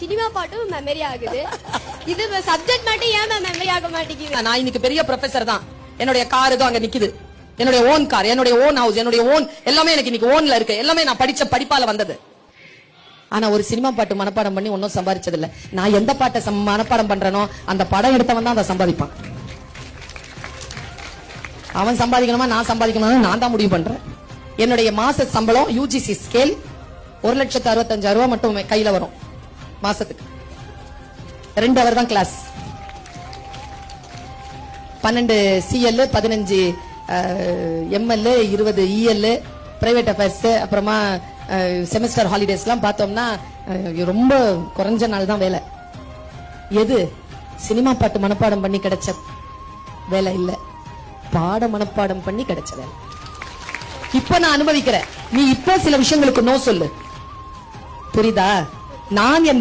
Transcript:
Cinema பாட்டும் memory ஆகுது. இது சப்ஜெக்ட் மட்டும் ஏன் மெமரி ஆக மாட்டேங்குது? நான் இன்னைக்கு பெரிய ப்ரொஃபசர் தான். என்னுடைய கார் இதோ அங்க நிக்குது. என்னுடைய ஓன் கார், என்னுடைய ஓன் ஹவுஸ், என்னுடைய ஓன் எல்லாமே எனக்கு இன்னைக்கு ஓன்ல இருக்கு. எல்லாமே நான் படிச்ச படிப்பால வந்தது. ஆனா ஒரு சினிமா பாட்டு மனப்பாடம் பண்ணி ஒன்னும் சம்பாதிச்சது இல்ல. நான் எந்த பாட்டை மனப்பாடம் பண்றேனோ அந்த படம் எடுத்தவன் தான் அதை சம்பாதிப்பான். அவன் சம்பாதிக்கணுமா நான் சம்பாதிக்கணுமா நான் தான் முடிவு பண்றேன். என்னுடைய மாச சம்பளம் யூஜிசி ஸ்கேல் 1,65,000 மட்டும் கையில வரும் மாசத்துக்கு. 2 hour தான் class. 12 CL, 15 ML, 20 EL, private affairs, அப்புறமா செமஸ்டர் ஹாலிடேஸ்லாம் பார்த்தோம்னா ரொம்ப குறைஞ்ச நாள் தான் வேலை. எது சினிமா பாட்டு மனப்பாடம் பண்ணி கிடைச்ச வேலை இல்ல, பாட மனப்பாடம் பண்ணி கிடைச்ச வேலை. இப்ப நான் அனுபவிக்கிறேன். நீ இப்ப சில விஷயங்களுக்கு நோ சொல்லு, புரியுதா? நான் என்